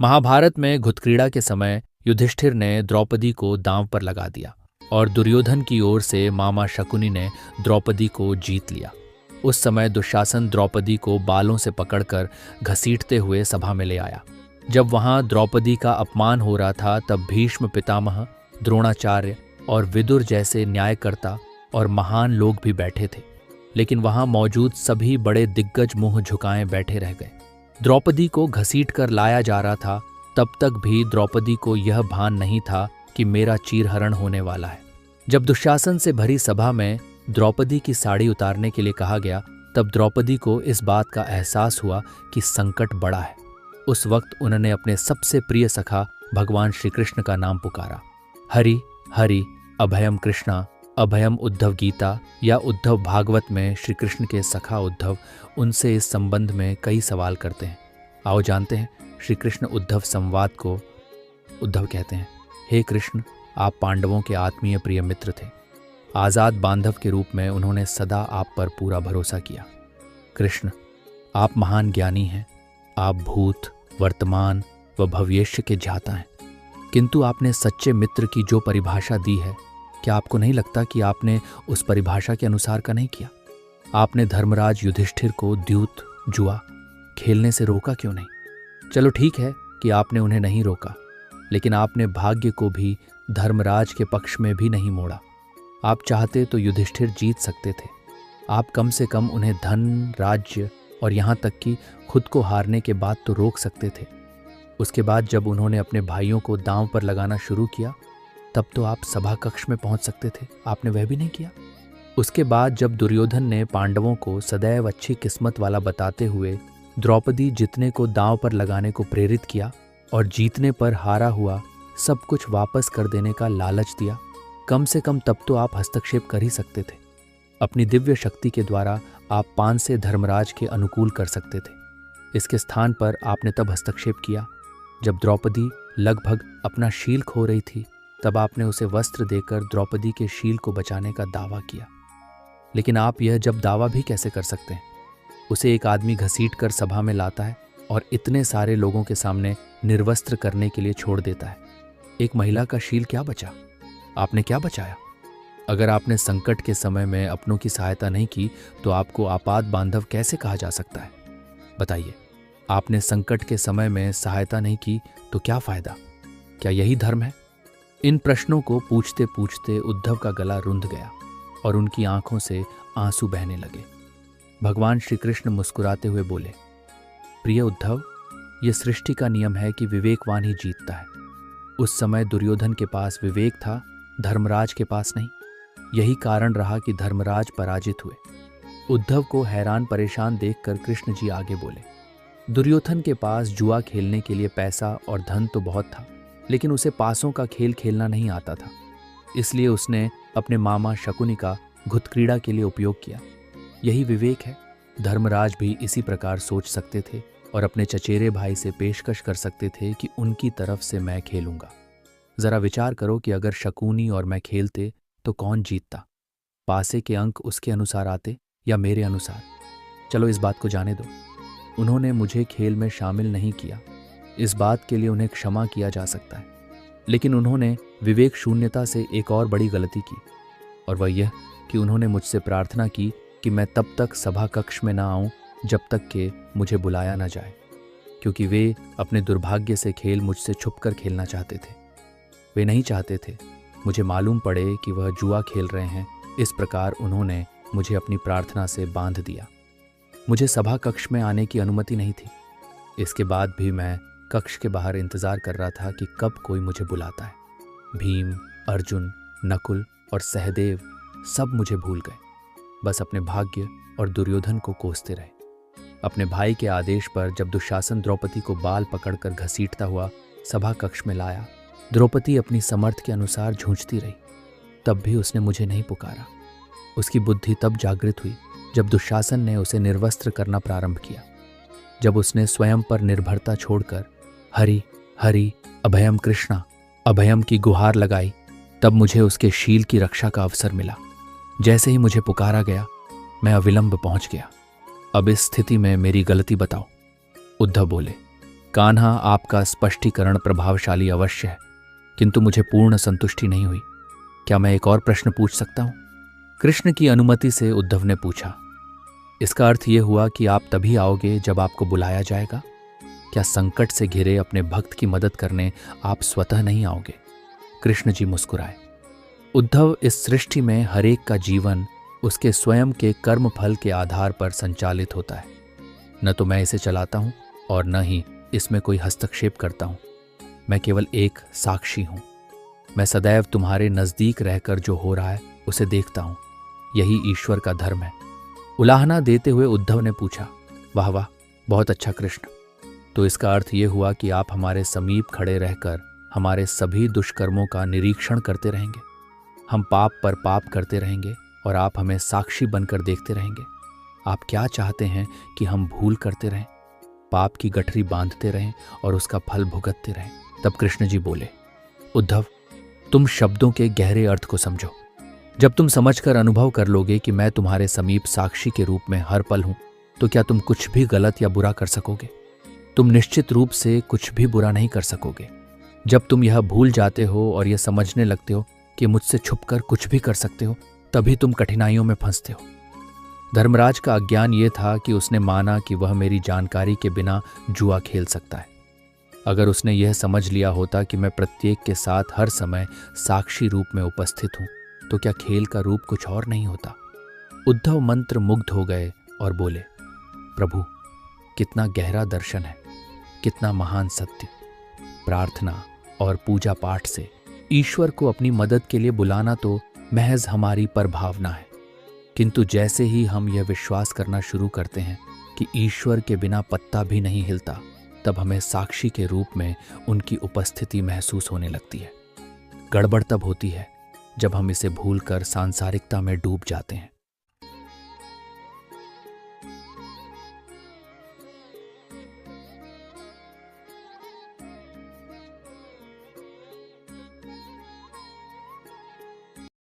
महाभारत में घुतक्रीड़ा के समय युधिष्ठिर ने द्रौपदी को दांव पर लगा दिया और दुर्योधन की ओर से मामा शकुनी ने द्रौपदी को जीत लिया। उस समय दुशासन द्रौपदी को बालों से पकड़कर घसीटते हुए सभा में ले आया। जब वहां द्रौपदी का अपमान हो रहा था तब भीष्म पितामह, द्रोणाचार्य और विदुर जैसे न्यायकर्ता और महान लोग भी बैठे थे, लेकिन वहां मौजूद सभी बड़े दिग्गज मुंह झुकाए बैठे रह गए। द्रौपदी को घसीट कर लाया जा रहा था, तब तक भी द्रौपदी को यह भान नहीं था कि मेरा चीरहरण होने वाला है। जब दुशासन से भरी सभा में द्रौपदी की साड़ी उतारने के लिए कहा गया, तब द्रौपदी को इस बात का एहसास हुआ कि संकट बड़ा है। उस वक्त उन्होंने अपने सबसे प्रिय सखा भगवान श्री कृष्ण का नाम पुकारा। हरि हरि अभयम कृष्णा, अभयम उद्धव गीता या उद्धव भागवत में श्री कृष्ण के सखा उद्धव उनसे इस संबंध में कई सवाल करते हैं। आओ जानते हैं श्री कृष्ण उद्धव संवाद को। उद्धव कहते हैं, हे कृष्ण, आप पांडवों के आत्मीय प्रिय मित्र थे। आज़ाद बांधव के रूप में उन्होंने सदा आप पर पूरा भरोसा किया। कृष्ण, आप महान ज्ञानी हैं। आप भूत, वर्तमान व भविष्य के ज्ञाता हैं, किंतु आपने सच्चे मित्र की जो परिभाषा दी है, क्या आपको नहीं लगता कि आपने उस परिभाषा के अनुसार का नहीं किया? आपने धर्मराज युधिष्ठिर को द्यूत, जुआ खेलने से रोका क्यों नहीं? चलो ठीक है कि आपने उन्हें नहीं रोका, लेकिन आपने भाग्य को भी धर्मराज के पक्ष में भी नहीं मोड़ा। आप चाहते तो युधिष्ठिर जीत सकते थे। आप कम से कम उन्हें धन, राज्य और यहाँ तक कि खुद को हारने के बाद तो रोक सकते थे। उसके बाद जब उन्होंने अपने भाइयों को दांव पर लगाना शुरू किया, तब तो आप सभा कक्ष में पहुंच सकते थे। आपने वह भी नहीं किया। उसके बाद जब दुर्योधन ने पांडवों को सदैव अच्छी किस्मत वाला बताते हुए द्रौपदी जितने को दांव पर लगाने को प्रेरित किया और जीतने पर हारा हुआ सब कुछ वापस कर देने का लालच दिया, कम से कम तब तो आप हस्तक्षेप कर ही सकते थे। अपनी दिव्य शक्ति के द्वारा आप पान से धर्मराज के अनुकूल कर सकते थे। इसके स्थान पर आपने तब हस्तक्षेप किया जब द्रौपदी लगभग अपना शील खो रही थी। तब आपने उसे वस्त्र देकर द्रौपदी के शील को बचाने का दावा किया। लेकिन आप यह जब दावा भी कैसे कर सकते हैं? उसे एक आदमी घसीट कर सभा में लाता है और इतने सारे लोगों के सामने निर्वस्त्र करने के लिए छोड़ देता है। एक महिला का शील क्या बचा? आपने क्या बचाया? अगर आपने संकट के समय में अपनों की सहायता नहीं की तो आपको आपात बांधव कैसे कहा जा सकता है? बताइए, आपने संकट के समय में सहायता नहीं की तो क्या फायदा? क्या यही धर्म है? इन प्रश्नों को पूछते पूछते उद्धव का गला रुंध गया और उनकी आंखों से आंसू बहने लगे। भगवान श्री कृष्ण मुस्कुराते हुए बोले, प्रिय उद्धव, ये सृष्टि का नियम है कि विवेकवान ही जीतता है। उस समय दुर्योधन के पास विवेक था, धर्मराज के पास नहीं। यही कारण रहा कि धर्मराज पराजित हुए। उद्धव को हैरान परेशान देखकर कृष्ण जी आगे बोले, दुर्योधन के पास जुआ खेलने के लिए पैसा और धन तो बहुत था, लेकिन उसे पासों का खेल खेलना नहीं आता था। इसलिए उसने अपने मामा शकुनी का घुतक्रीड़ा के लिए उपयोग किया। यही विवेक है। धर्मराज भी इसी प्रकार सोच सकते थे और अपने चचेरे भाई से पेशकश कर सकते थे कि उनकी तरफ से मैं खेलूंगा। जरा विचार करो कि अगर शकुनी और मैं खेलते तो कौन जीतता? पासे के अंक उसके अनुसार आते या मेरे अनुसार? चलो इस बात को जाने दो। उन्होंने मुझे खेल में शामिल नहीं किया, इस बात के लिए उन्हें क्षमा किया जा सकता है। लेकिन उन्होंने विवेक शून्यता से एक और बड़ी गलती की, और वह यह कि उन्होंने मुझसे प्रार्थना की कि मैं तब तक सभा कक्ष में ना आऊं जब तक कि मुझे बुलाया ना जाए, क्योंकि वे अपने दुर्भाग्य से खेल मुझसे छुपकर खेलना चाहते थे। वे नहीं चाहते थे मुझे मालूम पड़े कि वह जुआ खेल रहे हैं। इस प्रकार उन्होंने मुझे अपनी प्रार्थना से बांध दिया। मुझे सभा कक्ष में आने की अनुमति नहीं थी। इसके बाद भी मैं कक्ष के बाहर इंतजार कर रहा था कि कब कोई मुझे बुलाता है। भीम, अर्जुन, नकुल और सहदेव सब मुझे भूल गए, बस अपने भाग्य और दुर्योधन को कोसते रहे। अपने भाई के आदेश पर जब दुशासन द्रौपदी को बाल पकड़कर घसीटता हुआ सभा कक्ष में लाया, द्रौपदी अपनी समर्थ के अनुसार झूंझती रही। तब भी उसने मुझे नहीं पुकारा। उसकी बुद्धि तब जागृत हुई जब दुशासन ने उसे निर्वस्त्र करना प्रारंभ किया। जब उसने स्वयं पर निर्भरता छोड़कर हरि हरि अभयम कृष्णा, अभयम की गुहार लगाई, तब मुझे उसके शील की रक्षा का अवसर मिला। जैसे ही मुझे पुकारा गया, मैं अविलंब पहुंच गया। अब इस स्थिति में मेरी गलती बताओ। उद्धव बोले, कान्हा, आपका स्पष्टीकरण प्रभावशाली अवश्य है, किंतु मुझे पूर्ण संतुष्टि नहीं हुई। क्या मैं एक और प्रश्न पूछ सकता हूं? कृष्ण की अनुमति से उद्धव ने पूछा। इसका अर्थ यह हुआ कि आप तभी आओगे जब आपको बुलाया जाएगा? क्या संकट से घिरे अपने भक्त की मदद करने आप स्वतः नहीं आओगे? कृष्ण जी मुस्कुराए। उद्धव, इस सृष्टि में हर एक का जीवन उसके स्वयं के कर्म फल के आधार पर संचालित होता है। न तो मैं इसे चलाता हूं और न ही इसमें कोई हस्तक्षेप करता हूं। मैं केवल एक साक्षी हूं। मैं सदैव तुम्हारे नजदीक रहकर जो हो रहा है उसे देखता हूं। यही ईश्वर का धर्म है। उलाहना देते हुए उद्धव ने पूछा, वाह वाह, बहुत अच्छा कृष्ण। तो इसका अर्थ ये हुआ कि आप हमारे समीप खड़े रहकर हमारे सभी दुष्कर्मों का निरीक्षण करते रहेंगे। हम पाप पर पाप करते रहेंगे और आप हमें साक्षी बनकर देखते रहेंगे। आप क्या चाहते हैं कि हम भूल करते रहें, पाप की गठरी बांधते रहें और उसका फल भुगतते रहें? तब कृष्ण जी बोले, उद्धव, तुम शब्दों के गहरे अर्थ को समझो। जब तुम समझकर अनुभव कर लोगे कि मैं तुम्हारे समीप साक्षी के रूप में हर पल हूं, तो क्या तुम कुछ भी गलत या बुरा कर सकोगे? तुम निश्चित रूप से कुछ भी बुरा नहीं कर सकोगे। जब तुम यह भूल जाते हो और यह समझने लगते हो कि मुझसे छुपकर कुछ भी कर सकते हो, तभी तुम कठिनाइयों में फंसते हो। धर्मराज का अज्ञान यह था कि उसने माना कि वह मेरी जानकारी के बिना जुआ खेल सकता है। अगर उसने यह समझ लिया होता कि मैं प्रत्येक के साथ हर समय साक्षी रूप में उपस्थित हूं, तो क्या खेल का रूप कुछ और नहीं होता? उद्धव मंत्र मुग्ध हो गए और बोले, प्रभु, कितना गहरा दर्शन है, कितना महान सत्य। प्रार्थना और पूजा पाठ से ईश्वर को अपनी मदद के लिए बुलाना तो महज हमारी परभावना है, किंतु जैसे ही हम यह विश्वास करना शुरू करते हैं कि ईश्वर के बिना पत्ता भी नहीं हिलता, तब हमें साक्षी के रूप में उनकी उपस्थिति महसूस होने लगती है। गड़बड़ तब होती है जब हम इसे भूलकर सांसारिकता में डूब जाते हैं।